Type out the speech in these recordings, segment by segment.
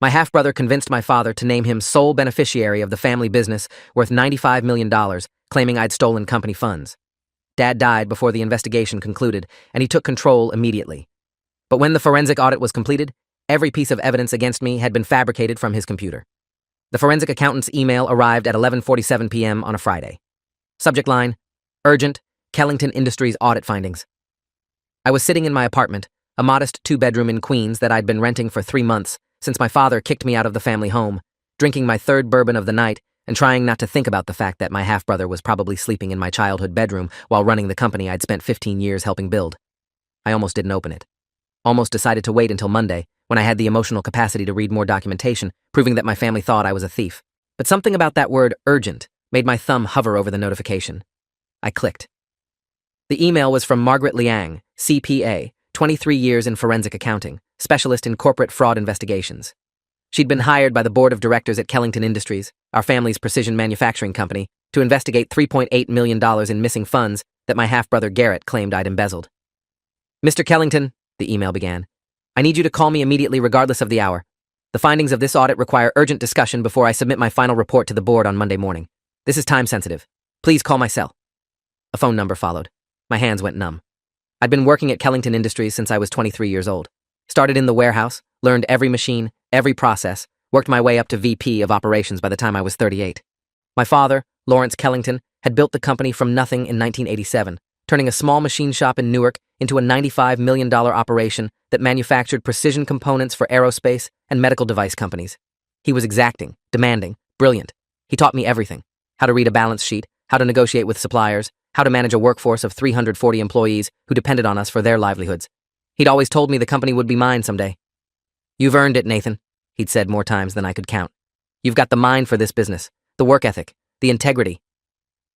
My half-brother convinced my father to name him sole beneficiary of the family business worth $95 million, claiming I'd stolen company funds. Dad died before the investigation concluded, and he took control immediately. But when the forensic audit was completed, every piece of evidence against me had been fabricated from his computer. The forensic accountant's email arrived at 11:47 p.m. on a Friday. Subject line: Urgent, Kellington Industries audit findings. I was sitting in my apartment, a modest two-bedroom in Queens that I'd been renting for 3 months since my father kicked me out of the family home, drinking my third bourbon of the night and trying not to think about the fact that my half-brother was probably sleeping in my childhood bedroom while running the company I'd spent 15 years helping build. I almost didn't open it. Almost decided to wait until Monday, when I had the emotional capacity to read more documentation, proving that my family thought I was a thief. But something about that word urgent made my thumb hover over the notification. I clicked. The email was from Margaret Liang, CPA, 23 years in forensic accounting, specialist in corporate fraud investigations. She'd been hired by the board of directors at Kellington Industries, our family's precision manufacturing company, to investigate $3.8 million in missing funds that my half-brother Garrett claimed I'd embezzled. Mr. Kellington, the email began, I need you to call me immediately regardless of the hour. The findings of this audit require urgent discussion before I submit my final report to the board on Monday morning. This is time sensitive. Please call my cell. A phone number followed. My hands went numb. I'd been working at Kellington Industries since I was 23 years old. Started in the warehouse, learned every machine, every process, worked my way up to VP of operations by the time I was 38. My father, Lawrence Kellington, had built the company from nothing in 1987, turning a small machine shop in Newark into a $95 million operation that manufactured precision components for aerospace and medical device companies. He was exacting, demanding, brilliant. He taught me everything: how to read a balance sheet, how to negotiate with suppliers, how to manage a workforce of 340 employees who depended on us for their livelihoods. He'd always told me the company would be mine someday. You've earned it, Nathan, he'd said more times than I could count. You've got the mind for this business, the work ethic, the integrity.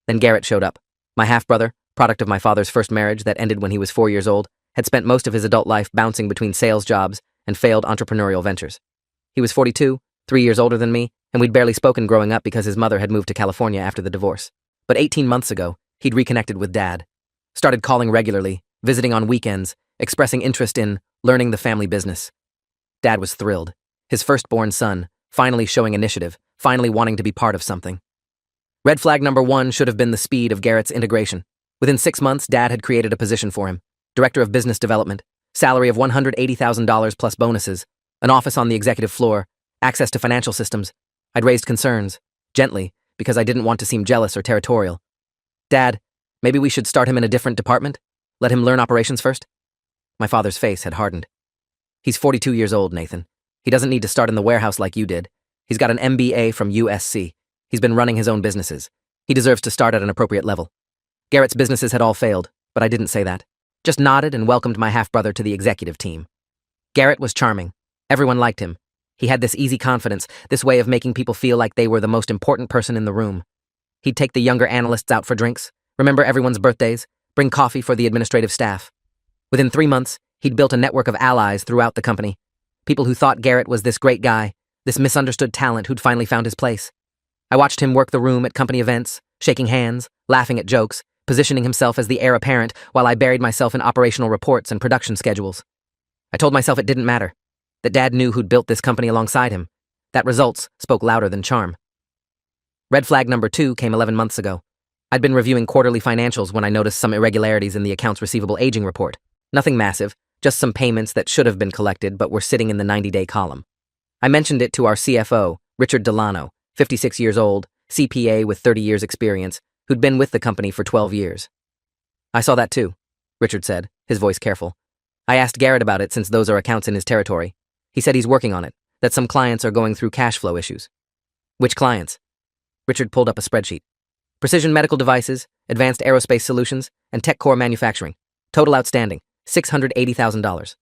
Then Garrett showed up. My half-brother, product of my father's first marriage that ended when he was 4 years old, had spent most of his adult life bouncing between sales jobs and failed entrepreneurial ventures. He was 42, 3 years older than me, and we'd barely spoken growing up because his mother had moved to California after the divorce. But 18 months ago, he'd reconnected with Dad, started calling regularly, visiting on weekends, expressing interest in learning the family business. Dad was thrilled. His firstborn son, finally showing initiative, finally wanting to be part of something. Red flag number 1 should have been the speed of Garrett's integration. Within 6 months, Dad had created a position for him: Director of Business Development, salary of $180,000 plus bonuses, an office on the executive floor, access to financial systems. I'd raised concerns, gently, because I didn't want to seem jealous or territorial. Dad, maybe we should start him in a different department? Let him learn operations first? My father's face had hardened. He's 42 years old, Nathan. He doesn't need to start in the warehouse like you did. He's got an MBA from USC. He's been running his own businesses. He deserves to start at an appropriate level. Garrett's businesses had all failed, but I didn't say that. Just nodded and welcomed my half-brother to the executive team. Garrett was charming. Everyone liked him. He had this easy confidence, this way of making people feel like they were the most important person in the room. He'd take the younger analysts out for drinks, remember everyone's birthdays, bring coffee for the administrative staff. Within 3 months, he'd built a network of allies throughout the company. People who thought Garrett was this great guy, this misunderstood talent who'd finally found his place. I watched him work the room at company events, shaking hands, laughing at jokes, positioning himself as the heir apparent while I buried myself in operational reports and production schedules. I told myself it didn't matter, that Dad knew who'd built this company alongside him, that results spoke louder than charm. Red flag number 2 came 11 months ago. I'd been reviewing quarterly financials when I noticed some irregularities in the accounts receivable aging report. Nothing massive, just some payments that should have been collected but were sitting in the 90-day column. I mentioned it to our CFO, Richard Delano, 56 years old, CPA with 30 years experience, who'd been with the company for 12 years. I saw that too, Richard said, his voice careful. I asked Garrett about it since those are accounts in his territory. He said he's working on it, that some clients are going through cash flow issues. Which clients? Richard pulled up a spreadsheet. Precision medical devices, advanced aerospace solutions, and tech core manufacturing. Total outstanding, $680,000.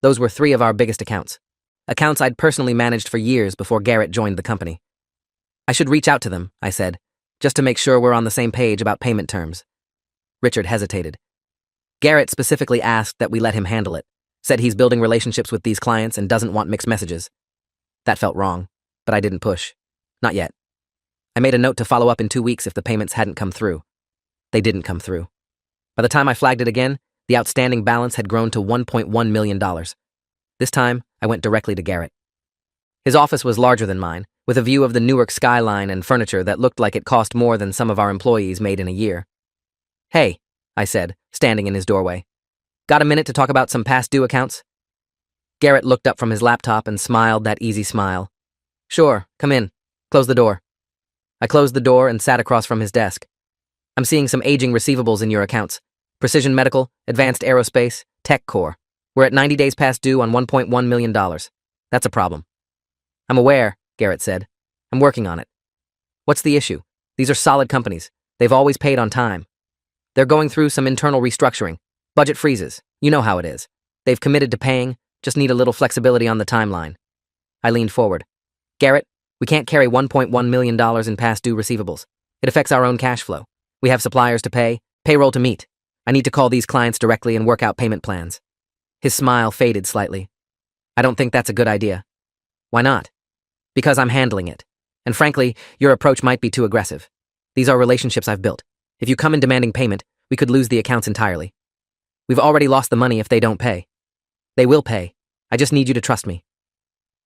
Those were 3 of our biggest accounts. Accounts I'd personally managed for years before Garrett joined the company. I should reach out to them, I said, just to make sure we're on the same page about payment terms. Richard hesitated. Garrett specifically asked that we let him handle it, said he's building relationships with these clients and doesn't want mixed messages. That felt wrong, but I didn't push. Not yet. I made a note to follow up in 2 weeks if the payments hadn't come through. They didn't come through. By the time I flagged it again, the outstanding balance had grown to $1.1 million. This time, I went directly to Garrett. His office was larger than mine, with a view of the Newark skyline and furniture that looked like it cost more than some of our employees made in a year. "Hey," I said, standing in his doorway. "Got a minute to talk about some past due accounts?" Garrett looked up from his laptop and smiled that easy smile. "Sure, come in. Close the door." I closed the door and sat across from his desk. "I'm seeing some aging receivables in your accounts. Precision Medical, Advanced Aerospace, Tech Core. We're at 90 days past due on $1.1 million. That's a problem." "I'm aware," Garrett said. "I'm working on it." "What's the issue? These are solid companies. They've always paid on time. They're going through some internal restructuring. Budget freezes. You know how it is. They've committed to paying, just need a little flexibility on the timeline." I leaned forward. "Garrett, we can't carry $1.1 million in past due receivables. It affects our own cash flow. We have suppliers to pay, payroll to meet. I need to call these clients directly and work out payment plans." His smile faded slightly. "I don't think that's a good idea." "Why not?" "Because I'm handling it. And frankly, your approach might be too aggressive. These are relationships I've built. If you come in demanding payment, we could lose the accounts entirely. We've already lost the money if they don't pay. They will pay. I just need you to trust me."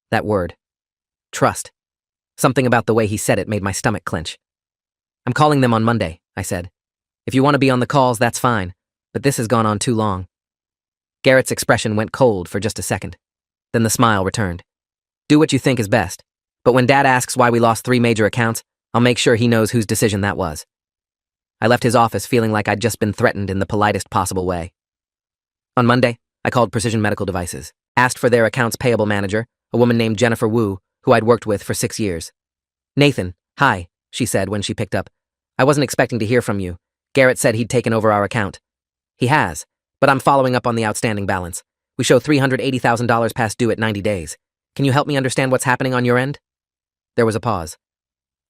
That word. Trust. Something about the way he said it made my stomach clench. "I'm calling them on Monday," I said. "If you want to be on the calls, that's fine, but this has gone on too long." Garrett's expression went cold for just a second. Then the smile returned. "Do what you think is best. But when Dad asks why we lost 3 major accounts, I'll make sure he knows whose decision that was." I left his office feeling like I'd just been threatened in the politest possible way. On Monday, I called Precision Medical Devices, asked for their accounts payable manager, a woman named Jennifer Wu, who I'd worked with for 6 years. "Nathan, hi," she said when she picked up. "I wasn't expecting to hear from you. Garrett said he'd taken over our account." "He has, but I'm following up on the outstanding balance. We show $380,000 past due at 90 days. Can you help me understand what's happening on your end?" There was a pause.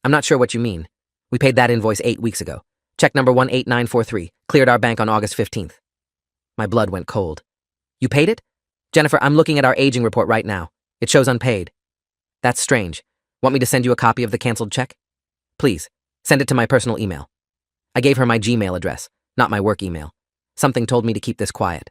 "I'm not sure what you mean. We paid that invoice 8 weeks ago. Check number 18943 cleared our bank on August 15th. My blood went cold. "You paid it?" "Jennifer, I'm looking at our aging report right now. It shows unpaid." "That's strange. Want me to send you a copy of the canceled check?" "Please, send it to my personal email." I gave her my Gmail address, not my work email. Something told me to keep this quiet.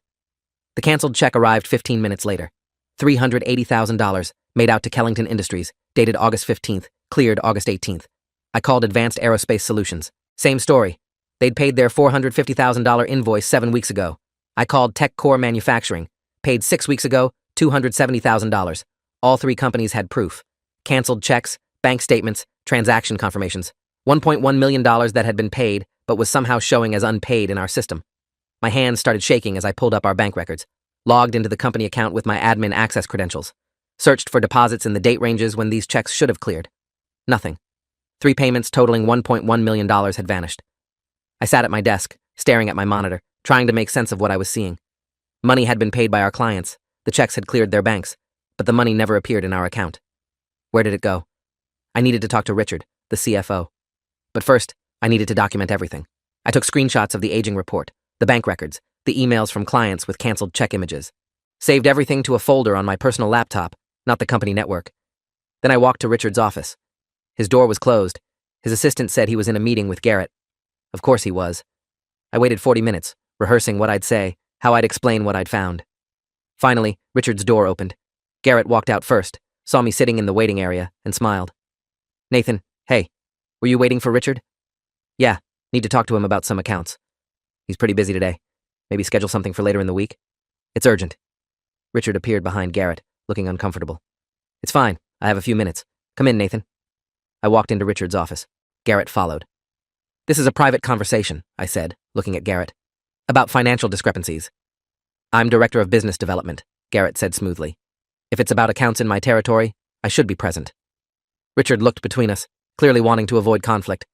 The canceled check arrived 15 minutes later. $380,000, made out to Kellington Industries, dated August 15th, cleared August 18th. I called Advanced Aerospace Solutions. Same story. They'd paid their $450,000 invoice 7 weeks ago. I called Tech Core Manufacturing. Paid 6 weeks ago, $270,000. All 3 companies had proof. Canceled checks, bank statements, transaction confirmations. $1.1 million that had been paid, but was somehow showing as unpaid in our system. My hands started shaking as I pulled up our bank records, logged into the company account with my admin access credentials, searched for deposits in the date ranges when these checks should have cleared. Nothing. 3 payments totaling $1.1 million had vanished. I sat at my desk, staring at my monitor, trying to make sense of what I was seeing. Money had been paid by our clients, the checks had cleared their banks, but the money never appeared in our account. Where did it go? I needed to talk to Richard, the CFO. But first, I needed to document everything. I took screenshots of the aging report, the bank records, the emails from clients with canceled check images. Saved everything to a folder on my personal laptop, not the company network. Then I walked to Richard's office. His door was closed. His assistant said he was in a meeting with Garrett. Of course he was. I waited 40 minutes, rehearsing what I'd say, how I'd explain what I'd found. Finally, Richard's door opened. Garrett walked out first, saw me sitting in the waiting area, and smiled. "Nathan, hey, were you waiting for Richard?" "Yeah, need to talk to him about some accounts. He's pretty busy today. Maybe schedule something for later in the week? It's urgent." Richard appeared behind Garrett, looking uncomfortable. "It's fine. I have a few minutes. Come in, Nathan." I walked into Richard's office. Garrett followed. "This is a private conversation," I said, looking at Garrett. "About financial discrepancies." "I'm Director of Business Development," Garrett said smoothly. "If it's about accounts in my territory, I should be present." Richard looked between us, clearly wanting to avoid conflict.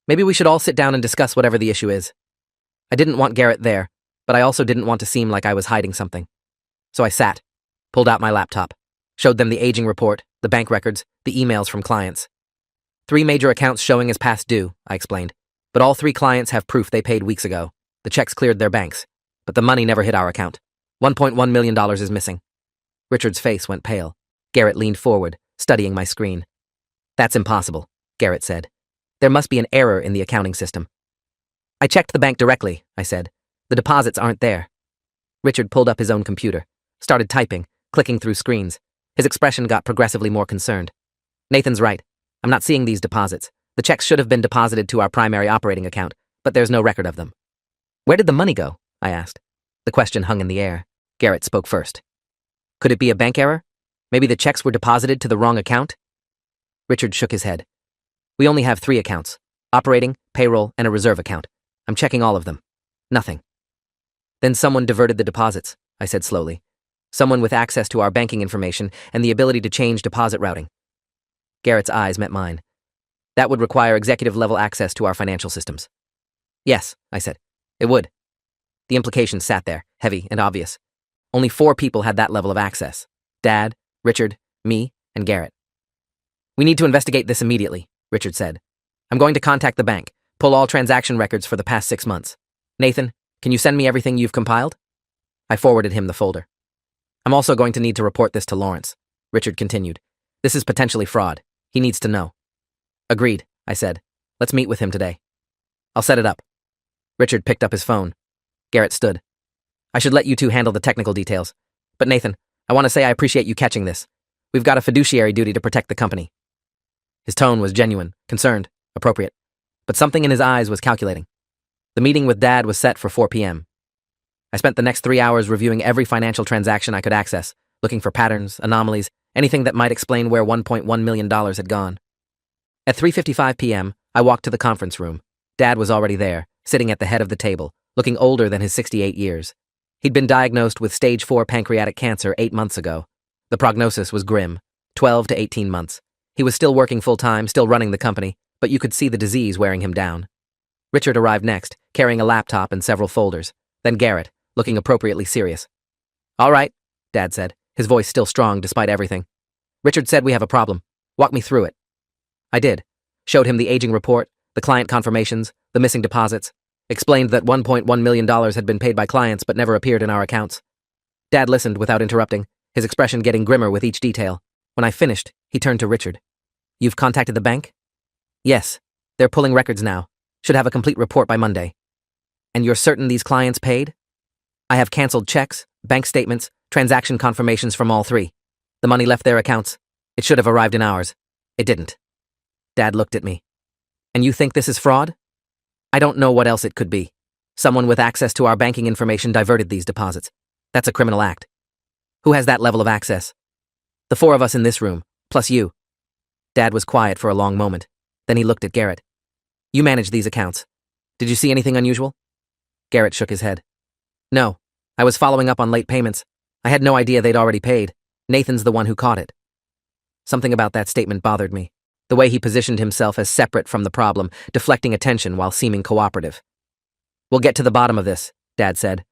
"Maybe we should all sit down and discuss whatever the issue is." I didn't want Garrett there, but I also didn't want to seem like I was hiding something. So I sat, pulled out my laptop, showed them the aging report, the bank records, the emails from clients. 3 major accounts showing as past due, I explained, but all 3 clients have proof they paid weeks ago. The checks cleared their banks, but the money never hit our account. $1.1 million is missing. Richard's face went pale. Garrett leaned forward, studying my screen. "That's impossible," Garrett said. "There must be an error in the accounting system." "I checked the bank directly," I said. "The deposits aren't there." Richard pulled up his own computer, started typing, clicking through screens. His expression got progressively more concerned. Nathan's right. I'm not seeing these deposits. The checks should have been deposited to our primary operating account, but there's no record of them. Where did the money go? I asked. The question hung in the air. Garrett spoke first. Could it be a bank error? Maybe the checks were deposited to the wrong account? Richard shook his head. We only have 3 accounts: operating, payroll, and a reserve account. I'm checking all of them. Nothing. Then someone diverted the deposits, I said slowly. Someone with access to our banking information and the ability to change deposit routing. Garrett's eyes met mine. That would require executive-level access to our financial systems. Yes, I said. It would. The implications sat there, heavy and obvious. Only 4 people had that level of access. Dad, Richard, me, and Garrett. We need to investigate this immediately, Richard said. I'm going to contact the bank, pull all transaction records for the past 6 months. Nathan, can you send me everything you've compiled? I forwarded him the folder. I'm also going to need to report this to Lawrence, Richard continued. This is potentially fraud. He needs to know. Agreed, I said. Let's meet with him today. I'll set it up. Richard picked up his phone. Garrett stood. I should let you two handle the technical details. But Nathan, I want to say I appreciate you catching this. We've got a fiduciary duty to protect the company. His tone was genuine, concerned, appropriate. But something in his eyes was calculating. The meeting with Dad was set for 4 p.m. I spent the next 3 hours reviewing every financial transaction I could access, looking for patterns, anomalies, anything that might explain where $1.1 million had gone. At 3:55 p.m., I walked to the conference room. Dad was already there, sitting at the head of the table, looking older than his 68 years. He'd been diagnosed with stage 4 pancreatic cancer 8 months ago. The prognosis was grim, 12 to 18 months. He was still working full-time, still running the company, but you could see the disease wearing him down. Richard arrived next, carrying a laptop and several folders. Then Garrett, looking appropriately serious. All right, Dad said, his voice still strong despite everything. Richard said we have a problem. Walk me through it. I did. Showed him the aging report, the client confirmations, the missing deposits. Explained that $1.1 million had been paid by clients but never appeared in our accounts. Dad listened without interrupting, his expression getting grimmer with each detail. When I finished, he turned to Richard. You've contacted the bank? Yes. They're pulling records now. Should have a complete report by Monday. And you're certain these clients paid? I have canceled checks, bank statements, transaction confirmations from all 3. The money left their accounts. It should have arrived in ours. It didn't. Dad looked at me. And you think this is fraud? I don't know what else it could be. Someone with access to our banking information diverted these deposits. That's a criminal act. Who has that level of access? The 4 of us in this room, plus you. Dad was quiet for a long moment. Then he looked at Garrett. You manage these accounts. Did you see anything unusual? Garrett shook his head. No. I was following up on late payments. I had no idea they'd already paid. Nathan's the one who caught it. Something about that statement bothered me. The way he positioned himself as separate from the problem, deflecting attention while seeming cooperative. We'll get to the bottom of this, Dad said.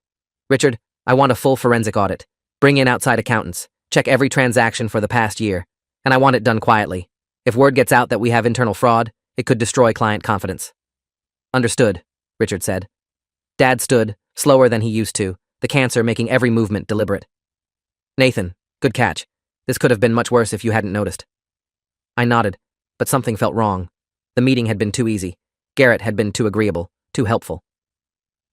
Richard, I want a full forensic audit. Bring in outside accountants. Check every transaction for the past year. And I want it done quietly. If word gets out that we have internal fraud, it could destroy client confidence. Understood, Richard said. Dad stood, slower than he used to, the cancer making every movement deliberate. Nathan, good catch. This could have been much worse if you hadn't noticed. I nodded, but something felt wrong. The meeting had been too easy. Garrett had been too agreeable, too helpful.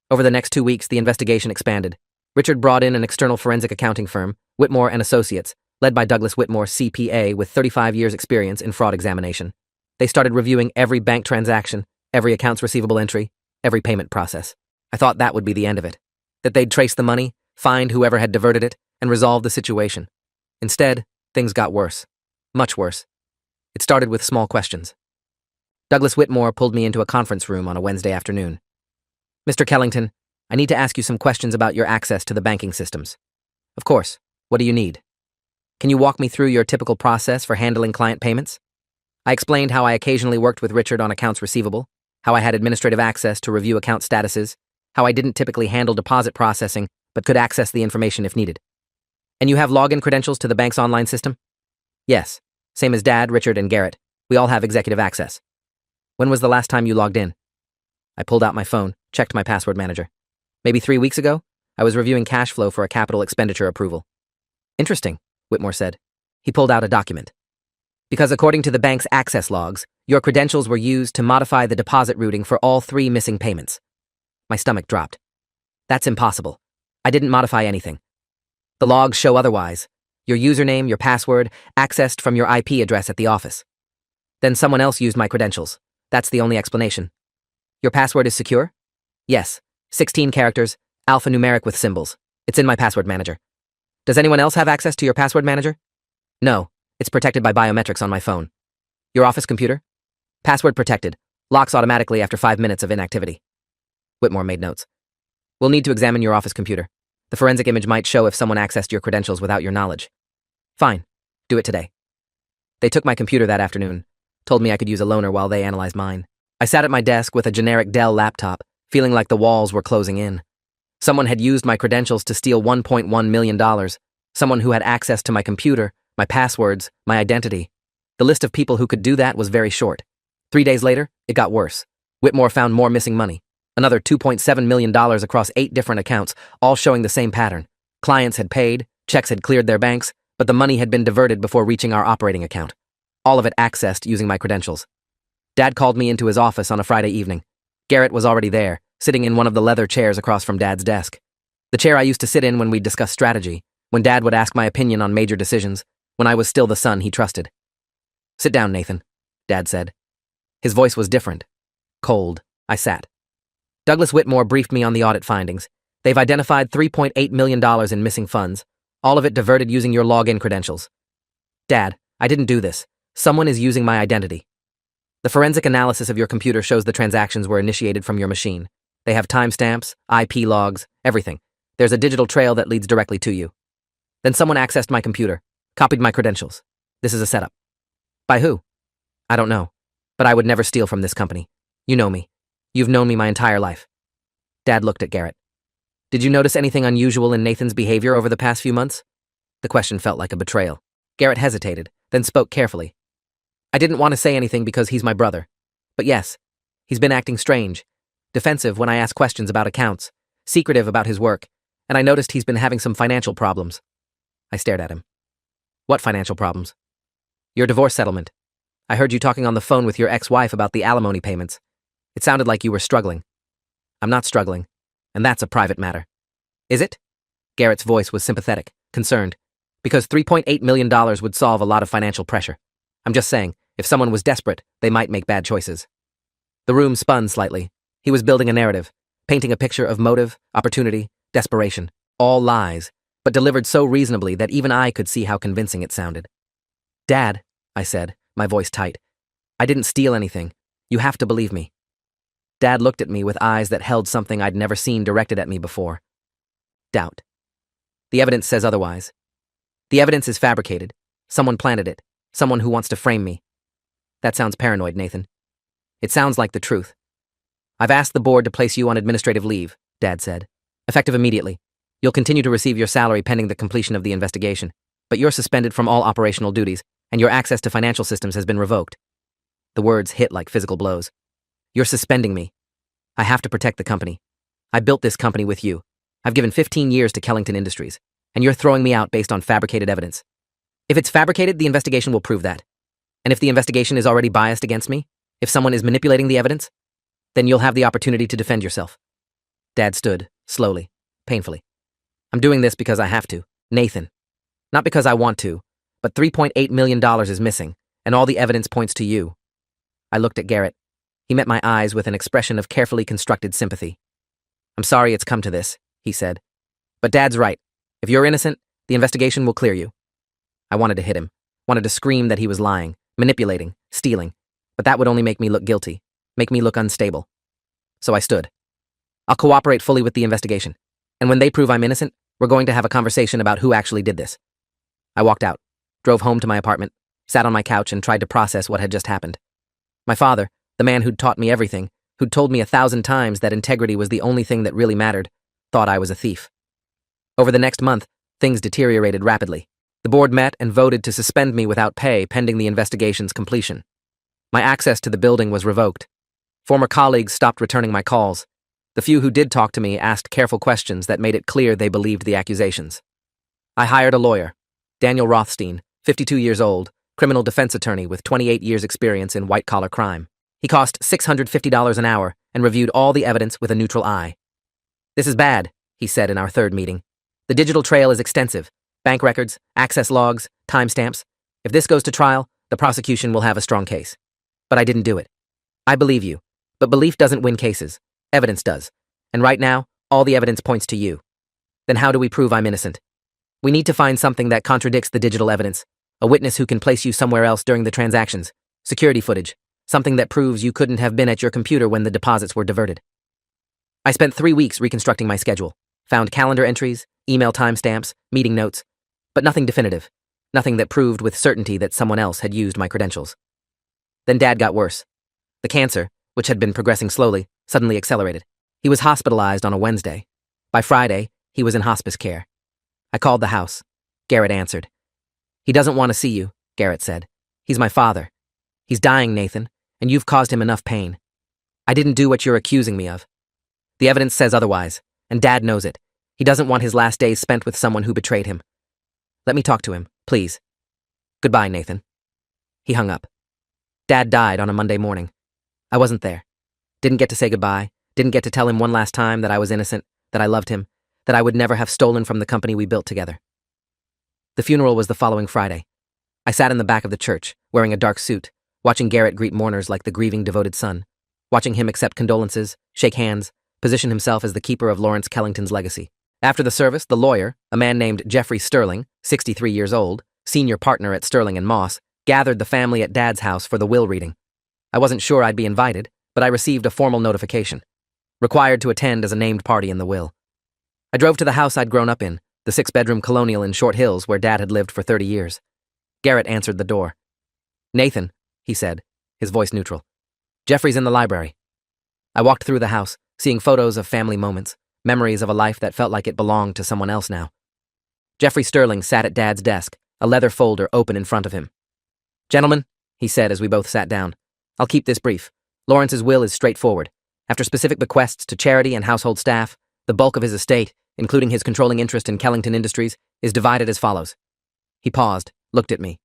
Over the next 2 weeks, the investigation expanded. Richard brought in an external forensic accounting firm, Whitmore and Associates, led by Douglas Whitmore, CPA, with 35 years' experience in fraud examination. They started reviewing every bank transaction, every accounts receivable entry, every payment process. I thought that would be the end of it. That they'd trace the money, find whoever had diverted it, and resolve the situation. Instead, things got worse. Much worse. It started with small questions. Douglas Whitmore pulled me into a conference room on a Wednesday afternoon. Mr. Kellington, I need to ask you some questions about your access to the banking systems. Of course. What do you need? Can you walk me through your typical process for handling client payments? I explained how I occasionally worked with Richard on accounts receivable, how I had administrative access to review account statuses, how I didn't typically handle deposit processing, but could access the information if needed. And you have login credentials to the bank's online system? Yes. Same as Dad, Richard, and Garrett. We all have executive access. When was the last time you logged in? I pulled out my phone, checked my password manager. Maybe 3 weeks ago, I was reviewing cash flow for a capital expenditure approval. Interesting, Whitmore said. He pulled out a document. Because according to the bank's access logs, your credentials were used to modify the deposit routing for all 3 missing payments. My stomach dropped. That's impossible. I didn't modify anything. The logs show otherwise. Your username, your password, accessed from your IP address at the office. Then someone else used my credentials. That's the only explanation. Your password is secure? Yes. 16 characters, alphanumeric with symbols. It's in my password manager. Does anyone else have access to your password manager? No. It's protected by biometrics on my phone. Your office computer? Password protected. Locks automatically after 5 minutes of inactivity. Whitmore made notes. We'll need to examine your office computer. The forensic image might show if someone accessed your credentials without your knowledge. Fine. Do it today. They took my computer that afternoon, told me I could use a loaner while they analyzed mine. I sat at my desk with a generic Dell laptop, feeling like the walls were closing in. Someone had used my credentials to steal $1.1 million. Someone who had access to my computer, my passwords, my identity. The list of people who could do that was very short. 3 days later, it got worse. Whitmore found more missing money. Another $2.7 million across 8 different accounts, all showing the same pattern. Clients had paid, checks had cleared their banks, but the money had been diverted before reaching our operating account. All of it accessed using my credentials. Dad called me into his office on a Friday evening. Garrett was already there, sitting in one of the leather chairs across from Dad's desk. The chair I used to sit in when we'd discuss strategy, when Dad would ask my opinion on major decisions, when I was still the son he trusted. Sit down, Nathan, Dad said. His voice was different. Cold. I sat. Douglas Whitmore briefed me on the audit findings. They've identified $3.8 million in missing funds, all of it diverted using your login credentials. Dad, I didn't do this. Someone is using my identity. The forensic analysis of your computer shows the transactions were initiated from your machine. They have timestamps, IP logs, everything. There's a digital trail that leads directly to you. Then someone accessed my computer, copied my credentials. This is a setup. By who? I don't know. But I would never steal from this company. You know me. You've known me my entire life. Dad looked at Garrett. Did you notice anything unusual in Nathan's behavior over the past few months? The question felt like a betrayal. Garrett hesitated, then spoke carefully. I didn't want to say anything because he's my brother. But yes, he's been acting strange, defensive when I ask questions about accounts, secretive about his work, and I noticed he's been having some financial problems. I stared at him. What financial problems? Your divorce settlement. I heard you talking on the phone with your ex-wife about the alimony payments. It sounded like you were struggling. I'm not struggling, and that's a private matter. Is it? Garrett's voice was sympathetic, concerned, because $3.8 million would solve a lot of financial pressure. I'm just saying, if someone was desperate, they might make bad choices. The room spun slightly. He was building a narrative, painting a picture of motive, opportunity, desperation, all lies, but delivered so reasonably that even I could see how convincing it sounded. Dad, I said, my voice tight, I didn't steal anything. You have to believe me. Dad looked at me with eyes that held something I'd never seen directed at me before. Doubt. The evidence says otherwise. The evidence is fabricated. Someone planted it. Someone who wants to frame me. That sounds paranoid, Nathan. It sounds like the truth. I've asked the board to place you on administrative leave, Dad said. Effective immediately. You'll continue to receive your salary pending the completion of the investigation, but you're suspended from all operational duties, and your access to financial systems has been revoked. The words hit like physical blows. You're suspending me. I have to protect the company. I built this company with you. I've given 15 years to Kellington Industries, and you're throwing me out based on fabricated evidence. If it's fabricated, the investigation will prove that. And if the investigation is already biased against me, if someone is manipulating the evidence, then you'll have the opportunity to defend yourself. Dad stood, slowly, painfully. I'm doing this because I have to, Nathan. Not because I want to, but $3.8 million is missing, and all the evidence points to you. I looked at Garrett. He met my eyes with an expression of carefully constructed sympathy. I'm sorry it's come to this, he said. But Dad's right. If you're innocent, the investigation will clear you. I wanted to hit him, wanted to scream that he was lying, manipulating, stealing, but that would only make me look guilty, make me look unstable. So I stood. I'll cooperate fully with the investigation, and when they prove I'm innocent, we're going to have a conversation about who actually did this. I walked out, drove home to my apartment, sat on my couch and tried to process what had just happened. My father, the man who'd taught me everything, who'd told me 1,000 times that integrity was the only thing that really mattered, thought I was a thief. Over the next month, things deteriorated rapidly. The board met and voted to suspend me without pay pending the investigation's completion. My access to the building was revoked. Former colleagues stopped returning my calls. The few who did talk to me asked careful questions that made it clear they believed the accusations. I hired a lawyer, Daniel Rothstein, 52 years old, criminal defense attorney with 28 years' experience in white-collar crime. He cost $650 an hour and reviewed all the evidence with a neutral eye. This is bad, he said in our third meeting. The digital trail is extensive. bank records, access logs, timestamps. If this goes to trial, the prosecution will have a strong case. But I didn't do it. I believe you. But belief doesn't win cases. Evidence does. And right now, all the evidence points to you. Then how do we prove I'm innocent? We need to find something that contradicts the digital evidence. A witness who can place you somewhere else during the transactions. Security footage. Something that proves you couldn't have been at your computer when the deposits were diverted. I spent 3 weeks reconstructing my schedule. Found calendar entries, email timestamps, meeting notes. But nothing definitive. Nothing that proved with certainty that someone else had used my credentials. Then Dad got worse. The cancer, which had been progressing slowly, suddenly accelerated. He was hospitalized on a Wednesday. By Friday, he was in hospice care. I called the house. Garrett answered. He doesn't want to see you, Garrett said. He's my father. He's dying, Nathan, and you've caused him enough pain. I didn't do what you're accusing me of. The evidence says otherwise, and Dad knows it. He doesn't want his last days spent with someone who betrayed him. Let me talk to him, please. Goodbye, Nathan. He hung up. Dad died on a Monday morning. I wasn't there. Didn't get to say goodbye, didn't get to tell him one last time that I was innocent, that I loved him, that I would never have stolen from the company we built together. The funeral was the following Friday. I sat in the back of the church, wearing a dark suit, watching Garrett greet mourners like the grieving devoted son, watching him accept condolences, shake hands, position himself as the keeper of Lawrence Kellington's legacy. After the service, the lawyer, a man named Jeffrey Sterling, 63 years old, senior partner at Sterling and Moss, gathered the family at Dad's house for the will reading. I wasn't sure I'd be invited, but I received a formal notification. Required to attend as a named party in the will. I drove to the house I'd grown up in, the 6-bedroom colonial in Short Hills where Dad had lived for 30 years. Garrett answered the door. Nathan, he said, his voice neutral. Jeffrey's in the library. I walked through the house, seeing photos of family moments, memories of a life that felt like it belonged to someone else now. Jeffrey Sterling sat at Dad's desk, a leather folder open in front of him. Gentlemen, he said as we both sat down, I'll keep this brief. Lawrence's will is straightforward. After specific bequests to charity and household staff, the bulk of his estate, including his controlling interest in Kellington Industries, is divided as follows. He paused, looked at me.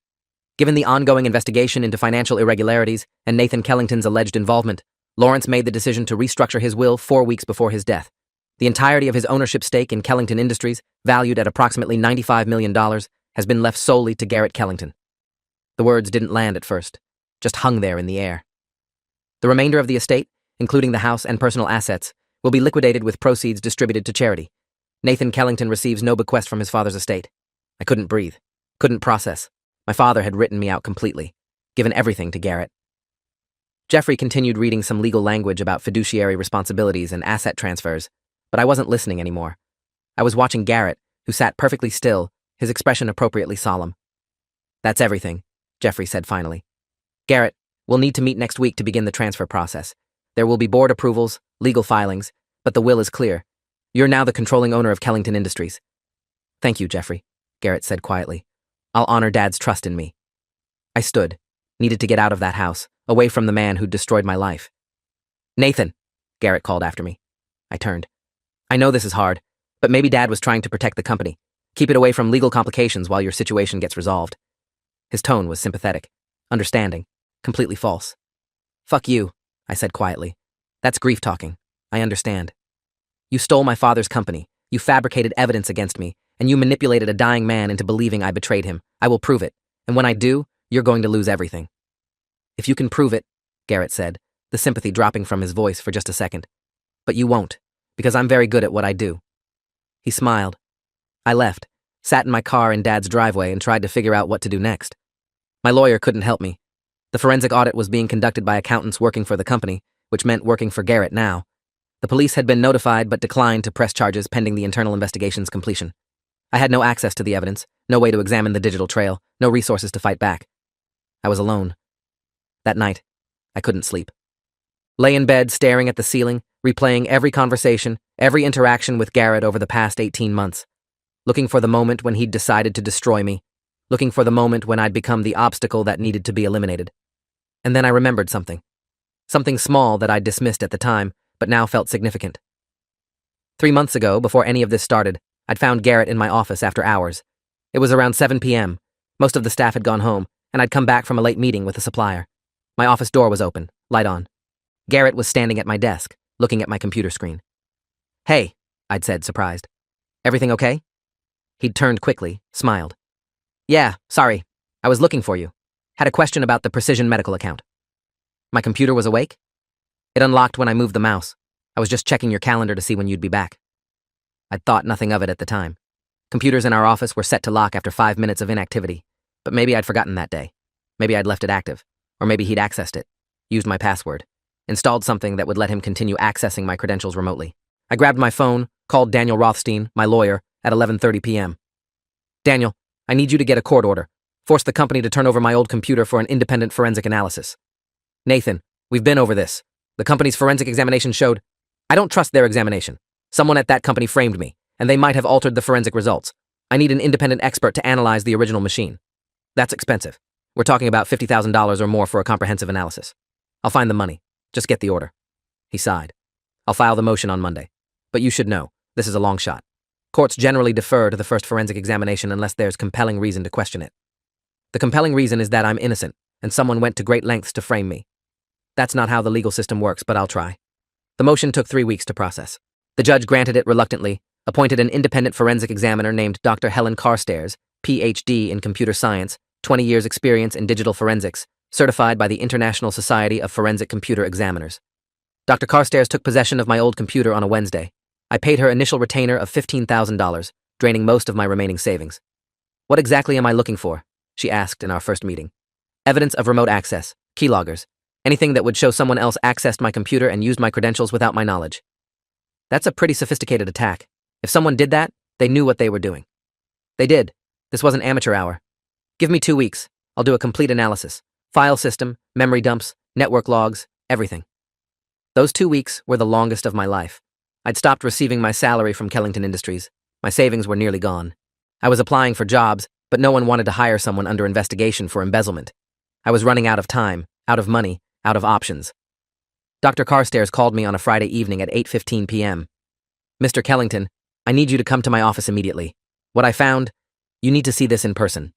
Given the ongoing investigation into financial irregularities and Nathan Kellington's alleged involvement, Lawrence made the decision to restructure his will 4 weeks before his death. The entirety of his ownership stake in Kellington Industries, valued at approximately $95 million, has been left solely to Garrett Kellington. The words didn't land at first, just hung there in the air. The remainder of the estate, including the house and personal assets, will be liquidated with proceeds distributed to charity. Nathan Kellington receives no bequest from his father's estate. I couldn't breathe, couldn't process. My father had written me out completely, given everything to Garrett. Jeffrey continued reading some legal language about fiduciary responsibilities and asset transfers, but I wasn't listening anymore. I was watching Garrett, who sat perfectly still, his expression appropriately solemn. That's everything, Jeffrey said finally. Garrett, we'll need to meet next week to begin the transfer process. There will be board approvals, legal filings, but the will is clear. You're now the controlling owner of Kellington Industries. Thank you, Jeffrey, Garrett said quietly. I'll honor Dad's trust in me. I stood, needed to get out of that house, away from the man who'd destroyed my life. Nathan, Garrett called after me. I turned. I know this is hard, but maybe Dad was trying to protect the company. Keep it away from legal complications while your situation gets resolved. His tone was sympathetic, understanding, completely false. Fuck you, I said quietly. That's grief talking. I understand. You stole my father's company, you fabricated evidence against me, and you manipulated a dying man into believing I betrayed him. I will prove it, and when I do, you're going to lose everything. If you can prove it, Garrett said, the sympathy dropping from his voice for just a second. But you won't, because I'm very good at what I do. He smiled. I left, sat in my car in Dad's driveway and tried to figure out what to do next. My lawyer couldn't help me. The forensic audit was being conducted by accountants working for the company, which meant working for Garrett now. The police had been notified but declined to press charges pending the internal investigation's completion. I had no access to the evidence, no way to examine the digital trail, no resources to fight back. I was alone. That night, I couldn't sleep. Lay in bed staring at the ceiling, replaying every conversation, every interaction with Garrett over the past 18 months. Looking for the moment when he'd decided to destroy me. Looking for the moment when I'd become the obstacle that needed to be eliminated. And then I remembered something. Something small that I'd dismissed at the time, but now felt significant. 3 months ago, before any of this started, I'd found Garrett in my office after hours. It was around 7 p.m. Most of the staff had gone home, and I'd come back from a late meeting with a supplier. My office door was open, light on. Garrett was standing at my desk, looking at my computer screen. Hey, I'd said, surprised. Everything okay? He'd turned quickly, smiled. Yeah, sorry. I was looking for you. Had a question about the Precision Medical account. My computer was awake? It unlocked when I moved the mouse. I was just checking your calendar to see when you'd be back. I'd thought nothing of it at the time. Computers in our office were set to lock after 5 minutes of inactivity, but maybe I'd forgotten that day. Maybe I'd left it active, or maybe he'd accessed it, used my password, installed something that would let him continue accessing my credentials remotely. I grabbed my phone, called Daniel Rothstein, my lawyer, at 11:30 p.m. Daniel, I need you to get a court order. Force the company to turn over my old computer for an independent forensic analysis. Nathan, we've been over this. The company's forensic examination showed... I don't trust their examination. Someone at that company framed me, and they might have altered the forensic results. I need an independent expert to analyze the original machine. That's expensive. We're talking about $50,000 or more for a comprehensive analysis. I'll find the money. Just get the order. He sighed. I'll file the motion on Monday. But you should know, this is a long shot. Courts generally defer to the first forensic examination unless there's compelling reason to question it. The compelling reason is that I'm innocent, and someone went to great lengths to frame me. That's not how the legal system works, but I'll try. The motion took 3 weeks to process. The judge granted it reluctantly, appointed an independent forensic examiner named Dr. Helen Carstairs, Ph.D. in computer science, 20 years experience in digital forensics, certified by the International Society of Forensic Computer Examiners. Dr. Carstairs took possession of my old computer on a Wednesday. I paid her initial retainer of $15,000, draining most of my remaining savings. What exactly am I looking for? She asked in our first meeting. Evidence of remote access, keyloggers, anything that would show someone else accessed my computer and used my credentials without my knowledge. That's a pretty sophisticated attack. If someone did that, they knew what they were doing. They did. This wasn't amateur hour. Give me 2 weeks. I'll do a complete analysis. File system, memory dumps, network logs, everything. Those 2 weeks were the longest of my life. I'd stopped receiving my salary from Kellington Industries. My savings were nearly gone. I was applying for jobs, but no one wanted to hire someone under investigation for embezzlement. I was running out of time, out of money, out of options. Dr. Carstairs called me on a Friday evening at 8:15 p.m. Mr. Kellington, I need you to come to my office immediately. What I found, you need to see this in person.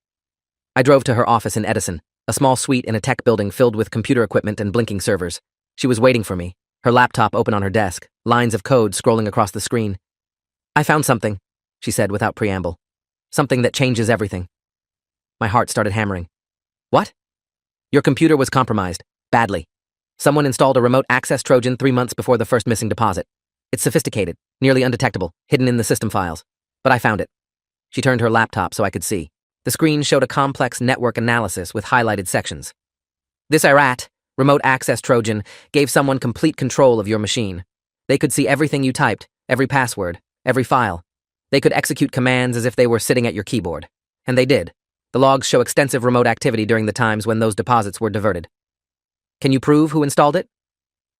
I drove to her office in Edison, a small suite in a tech building filled with computer equipment and blinking servers. She was waiting for me, her laptop open on her desk, lines of code scrolling across the screen. I found something, she said without preamble. Something that changes everything. My heart started hammering. What? Your computer was compromised, badly. Someone installed a remote access Trojan 3 months before the first missing deposit. It's sophisticated, nearly undetectable, hidden in the system files. But I found it. She turned her laptop so I could see. The screen showed a complex network analysis with highlighted sections. This IRAT, remote access Trojan, gave someone complete control of your machine. They could see everything you typed, every password, every file. They could execute commands as if they were sitting at your keyboard. And they did. The logs show extensive remote activity during the times when those deposits were diverted. Can you prove who installed it?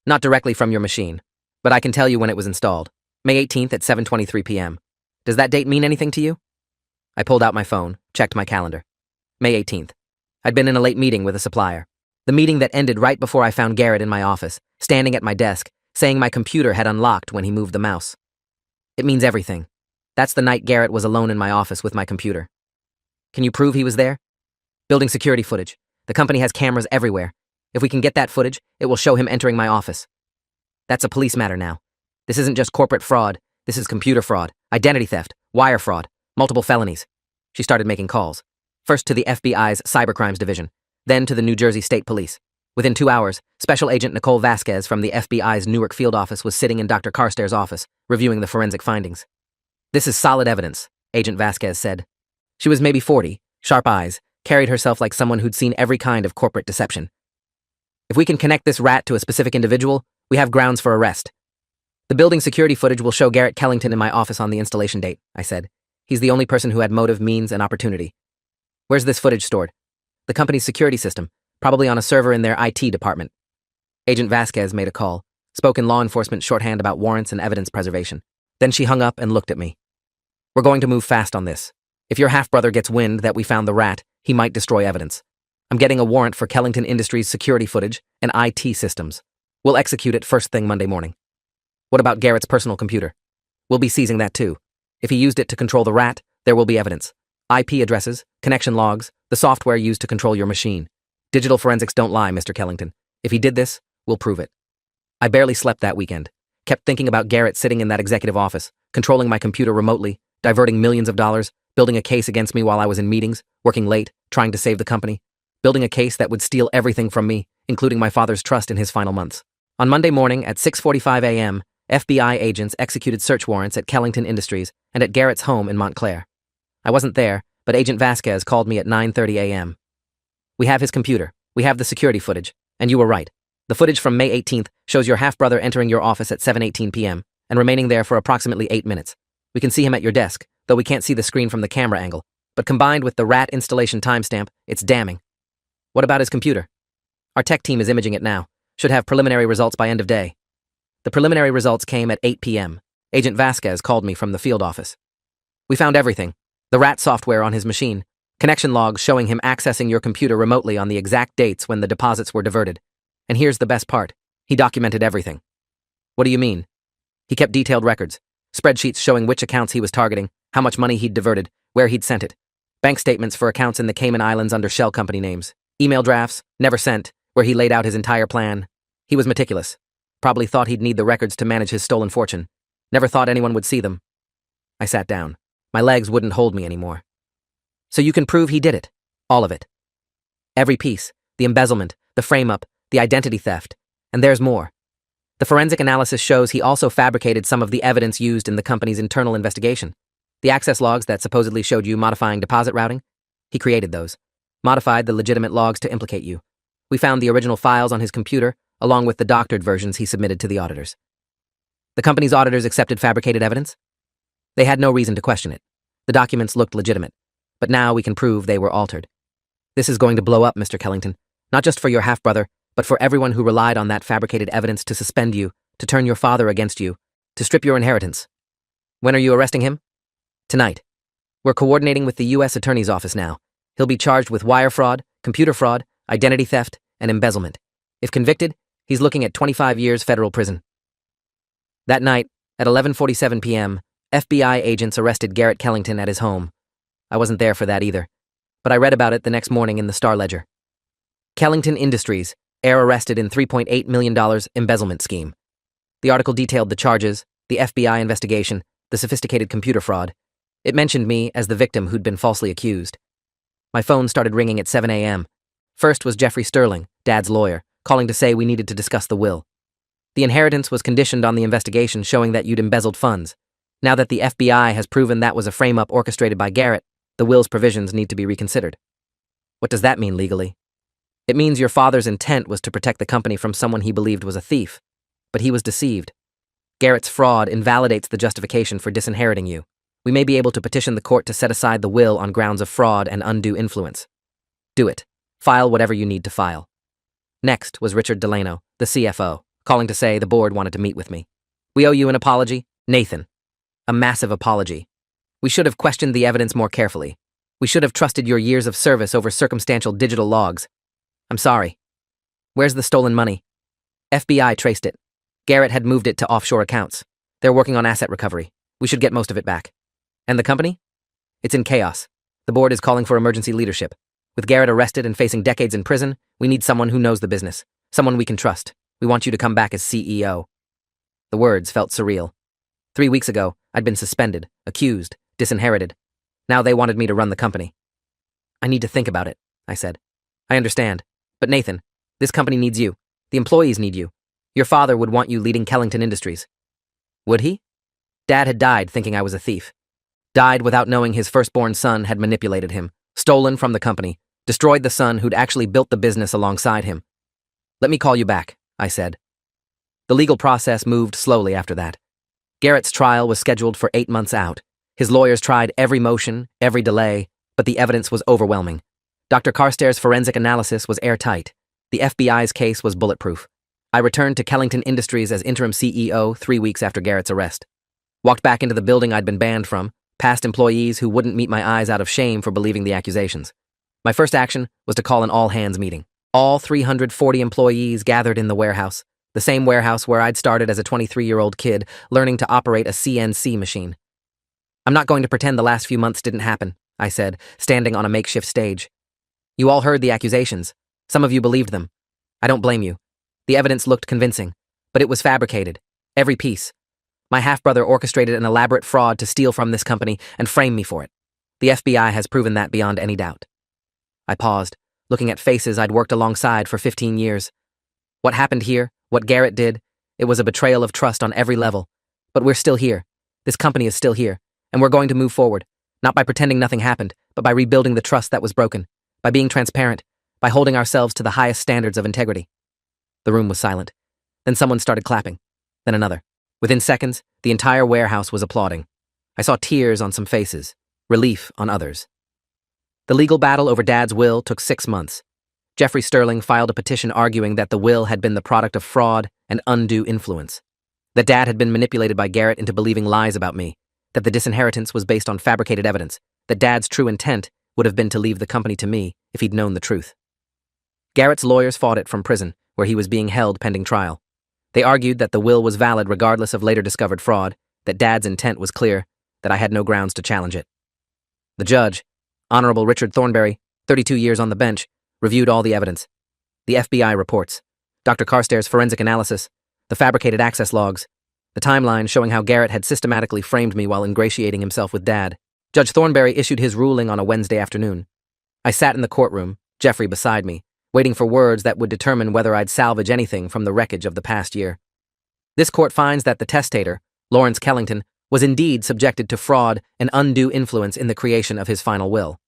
Not directly from your machine, but I can tell you when it was installed. May 18th at 7:23 p.m. Does that date mean anything to you? I pulled out my phone, checked my calendar. May 18th. I'd been in a late meeting with a supplier. The meeting that ended right before I found Garrett in my office, standing at my desk, saying my computer had unlocked when he moved the mouse. It means everything. That's the night Garrett was alone in my office with my computer. Can you prove he was there? Building security footage. The company has cameras everywhere. If we can get that footage, it will show him entering my office. That's a police matter now. This isn't just corporate fraud. This is computer fraud, identity theft, wire fraud, multiple felonies. She started making calls. First to the FBI's Cybercrimes Division, then to the New Jersey State Police. Within 2 hours, Special Agent Nicole Vasquez from the FBI's Newark field office was sitting in Dr. Carstairs' office, reviewing the forensic findings. This is solid evidence, Agent Vasquez said. She was maybe 40, sharp eyes, carried herself like someone who'd seen every kind of corporate deception. If we can connect this rat to a specific individual, we have grounds for arrest. The building security footage will show Garrett Kellington in my office on the installation date, I said. He's the only person who had motive, means, and opportunity. Where's this footage stored? The company's security system, probably on a server in their IT department. Agent Vasquez made a call, spoke in law enforcement shorthand about warrants and evidence preservation. Then she hung up and looked at me. We're going to move fast on this. If your half-brother gets wind that we found the rat, he might destroy evidence. I'm getting a warrant for Kellington Industries' security footage and IT systems. We'll execute it first thing Monday morning. What about Garrett's personal computer? We'll be seizing that too. If he used it to control the rat, there will be evidence. IP addresses, connection logs, the software used to control your machine. Digital forensics don't lie, Mr. Kellington. If he did this, we'll prove it. I barely slept that weekend. Kept thinking about Garrett sitting in that executive office, controlling my computer remotely, diverting millions of dollars, building a case against me while I was in meetings, working late, trying to save the company, building a case that would steal everything from me, including my father's trust in his final months. On Monday morning at 6:45 a.m., FBI agents executed search warrants at Kellington Industries and at Garrett's home in Montclair. I wasn't there, but Agent Vasquez called me at 9:30 a.m. "We have his computer. We have the security footage. And you were right. The footage from May 18th shows your half-brother entering your office at 7:18 p.m. and remaining there for approximately 8 minutes. We can see him at your desk, though we can't see the screen from the camera angle. But combined with the rat installation timestamp, it's damning." "What about his computer?" "Our tech team is imaging it now. Should have preliminary results by end of day." The preliminary results came at 8 p.m. Agent Vasquez called me from the field office. "We found everything. The rat software on his machine. Connection logs showing him accessing your computer remotely on the exact dates when the deposits were diverted. And here's the best part. He documented everything." "What do you mean?" "He kept detailed records. Spreadsheets showing which accounts he was targeting, how much money he'd diverted, where he'd sent it. Bank statements for accounts in the Cayman Islands under shell company names. Email drafts, never sent, where he laid out his entire plan. He was meticulous. Probably thought he'd need the records to manage his stolen fortune. Never thought anyone would see them." I sat down. My legs wouldn't hold me anymore. "So you can prove he did it? All of it?" "Every piece. The embezzlement, the frame-up, the identity theft. And there's more. The forensic analysis shows he also fabricated some of the evidence used in the company's internal investigation. The access logs that supposedly showed you modifying deposit routing? He created those. Modified the legitimate logs to implicate you. We found the original files on his computer, along with the doctored versions he submitted to the auditors." "The company's auditors accepted fabricated evidence?" "They had no reason to question it. The documents looked legitimate. But now we can prove they were altered. This is going to blow up, Mr. Kellington. Not just for your half-brother, but for everyone who relied on that fabricated evidence to suspend you, to turn your father against you, to strip your inheritance." "When are you arresting him?" "Tonight. We're coordinating with the U.S. Attorney's Office now. He'll be charged with wire fraud, computer fraud, identity theft, and embezzlement. If convicted, he's looking at 25 years federal prison." That night, at 11:47 p.m., FBI agents arrested Garrett Kellington at his home. I wasn't there for that either, but I read about it the next morning in the Star-Ledger. Kellington Industries, heir arrested in $3.8 million embezzlement scheme. The article detailed the charges, the FBI investigation, the sophisticated computer fraud. It mentioned me as the victim who'd been falsely accused. My phone started ringing at 7 a.m. First was Jeffrey Sterling, Dad's lawyer, calling to say we needed to discuss the will. The inheritance was conditioned on the investigation showing that you'd embezzled funds. Now that the FBI has proven that was a frame-up orchestrated by Garrett, the will's provisions need to be reconsidered. What does that mean legally? It means your father's intent was to protect the company from someone he believed was a thief, but he was deceived. Garrett's fraud invalidates the justification for disinheriting you. We may be able to petition the court to set aside the will on grounds of fraud and undue influence. Do it. File whatever you need to file. Next was Richard Delano, the CFO, calling to say the board wanted to meet with me. "We owe you an apology, Nathan. A massive apology. We should have questioned the evidence more carefully. We should have trusted your years of service over circumstantial digital logs. I'm sorry. Where's the stolen money?" FBI traced it. Garrett had moved it to offshore accounts. They're working on asset recovery. We should get most of it back. And the company? It's in chaos. The board is calling for emergency leadership. With Garrett arrested and facing decades in prison, we need someone who knows the business. Someone we can trust. We want you to come back as CEO. The words felt surreal. 3 weeks ago, I'd been suspended, accused, disinherited. Now they wanted me to run the company. "I need to think about it," I said. "I understand. But Nathan, this company needs you. The employees need you. Your father would want you leading Kellington Industries." Would he? Dad had died thinking I was a thief. Died without knowing his firstborn son had manipulated him, stolen from the company, destroyed the son who'd actually built the business alongside him. "Let me call you back," I said. The legal process moved slowly after that. Garrett's trial was scheduled for 8 months out. His lawyers tried every motion, every delay, but the evidence was overwhelming. Dr. Carstairs' forensic analysis was airtight. The FBI's case was bulletproof. I returned to Kellington Industries as interim CEO 3 weeks after Garrett's arrest. Walked back into the building I'd been banned from, past employees who wouldn't meet my eyes out of shame for believing the accusations. My first action was to call an all-hands meeting. All 340 employees gathered in the warehouse, the same warehouse where I'd started as a 23-year-old kid learning to operate a CNC machine. "I'm not going to pretend the last few months didn't happen," I said, standing on a makeshift stage. "You all heard the accusations. Some of you believed them. I don't blame you. The evidence looked convincing, but it was fabricated. Every piece. My half-brother orchestrated an elaborate fraud to steal from this company and frame me for it. The FBI has proven that beyond any doubt. I paused, looking at faces I'd worked alongside for 15 years. What happened here, what Garrett did, it was a betrayal of trust on every level. But we're still here. This company is still here, and we're going to move forward, not by pretending nothing happened, but by rebuilding the trust that was broken, by being transparent, by holding ourselves to the highest standards of integrity. The room was silent. Then someone started clapping. Then another. Within seconds, the entire warehouse was applauding. I saw tears on some faces, relief on others. The legal battle over Dad's will took 6 months. Jeffrey Sterling filed a petition arguing that the will had been the product of fraud and undue influence, that Dad had been manipulated by Garrett into believing lies about me, that the disinheritance was based on fabricated evidence, that Dad's true intent would have been to leave the company to me if he'd known the truth. Garrett's lawyers fought it from prison, where he was being held pending trial. They argued that the will was valid regardless of later discovered fraud, that Dad's intent was clear, that I had no grounds to challenge it. The judge, Honorable Richard Thornberry, 32 years on the bench, reviewed all the evidence. The FBI reports, Dr. Carstairs' forensic analysis, the fabricated access logs, the timeline showing how Garrett had systematically framed me while ingratiating himself with Dad. Judge Thornberry issued his ruling on a Wednesday afternoon. I sat in the courtroom, Jeffrey beside me, waiting for words that would determine whether I'd salvage anything from the wreckage of the past year. This court finds that the testator, Lawrence Kellington, was indeed subjected to fraud and undue influence in the creation of his final will.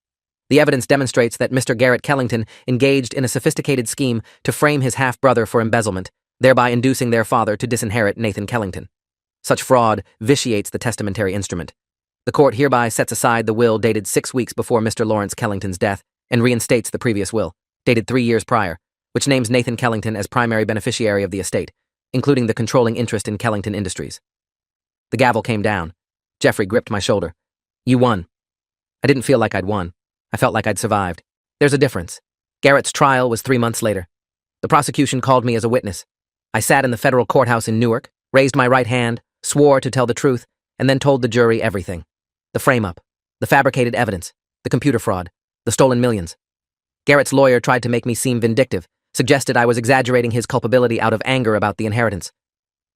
The evidence demonstrates that Mr. Garrett Kellington engaged in a sophisticated scheme to frame his half-brother for embezzlement, thereby inducing their father to disinherit Nathan Kellington. Such fraud vitiates the testamentary instrument. The court hereby sets aside the will dated 6 weeks before Mr. Lawrence Kellington's death and reinstates the previous will, dated 3 years prior, which names Nathan Kellington as primary beneficiary of the estate, including the controlling interest in Kellington Industries. The gavel came down. Jeffrey gripped my shoulder. You won. I didn't feel like I'd won. I felt like I'd survived. There's a difference. Garrett's trial was 3 months later. The prosecution called me as a witness. I sat in the federal courthouse in Newark, raised my right hand, swore to tell the truth, and then told the jury everything. The frame-up, the fabricated evidence, the computer fraud, the stolen millions. Garrett's lawyer tried to make me seem vindictive, suggested I was exaggerating his culpability out of anger about the inheritance.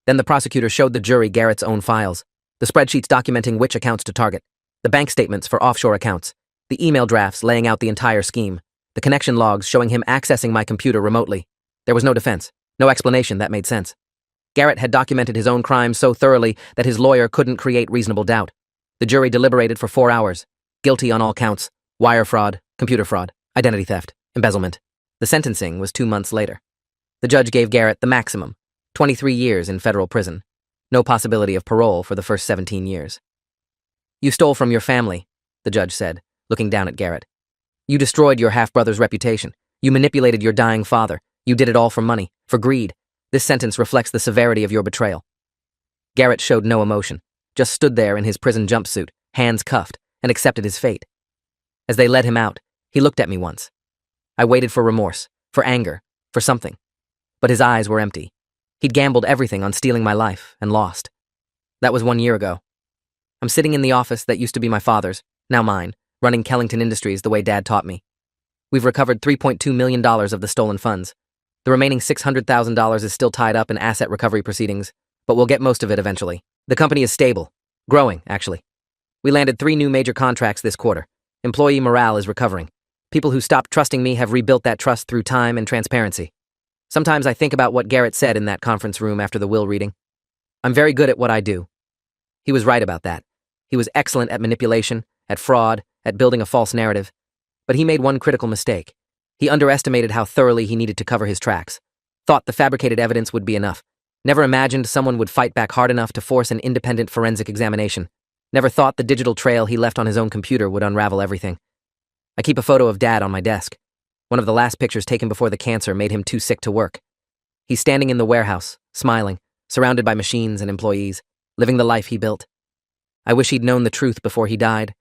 Then the prosecutor showed the jury Garrett's own files, the spreadsheets documenting which accounts to target, the bank statements for offshore accounts, the email drafts laying out the entire scheme, the connection logs showing him accessing my computer remotely. There was no defense, no explanation that made sense. Garrett had documented his own crimes so thoroughly that his lawyer couldn't create reasonable doubt. The jury deliberated for 4 hours, guilty on all counts, wire fraud, computer fraud, identity theft, embezzlement. The sentencing was 2 months later. The judge gave Garrett the maximum, 23 years in federal prison. No possibility of parole for the first 17 years. You stole from your family, the judge said, looking down at Garrett. You destroyed your half-brother's reputation. You manipulated your dying father. You did it all for money, for greed. This sentence reflects the severity of your betrayal. Garrett showed no emotion, just stood there in his prison jumpsuit, hands cuffed, and accepted his fate. As they led him out, he looked at me once. I waited for remorse, for anger, for something. But his eyes were empty. He'd gambled everything on stealing my life and lost. That was 1 year ago. I'm sitting in the office that used to be my father's, now mine, running Kellington Industries the way Dad taught me. We've recovered $3.2 million of the stolen funds. The remaining $600,000 is still tied up in asset recovery proceedings, but we'll get most of it eventually. The company is stable. Growing, actually. We landed 3 new major contracts this quarter. Employee morale is recovering. People who stopped trusting me have rebuilt that trust through time and transparency. Sometimes I think about what Garrett said in that conference room after the will reading. I'm very good at what I do. He was right about that. He was excellent at manipulation, at fraud, at building a false narrative. But he made one critical mistake. He underestimated how thoroughly he needed to cover his tracks. Thought the fabricated evidence would be enough. Never imagined someone would fight back hard enough to force an independent forensic examination. Never thought the digital trail he left on his own computer would unravel everything. I keep a photo of Dad on my desk. One of the last pictures taken before the cancer made him too sick to work. He's standing in the warehouse, smiling, surrounded by machines and employees, living the life he built. I wish he'd known the truth before he died.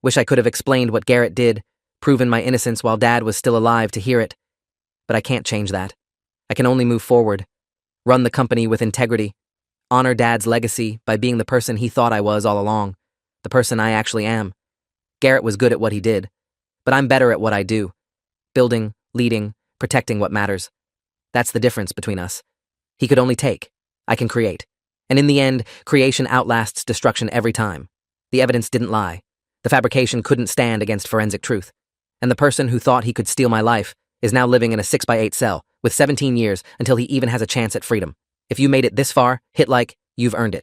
Wish I could have explained what Garrett did, proven my innocence while Dad was still alive to hear it. But I can't change that. I can only move forward, run the company with integrity, honor Dad's legacy by being the person he thought I was all along, the person I actually am. Garrett was good at what he did, but I'm better at what I do. Building, leading, protecting what matters. That's the difference between us. He could only take. I can create. And in the end, creation outlasts destruction every time. The evidence didn't lie. The fabrication couldn't stand against forensic truth. And the person who thought he could steal my life is now living in a 6x8 cell with 17 years until he even has a chance at freedom. If you made it this far, hit like, you've earned it.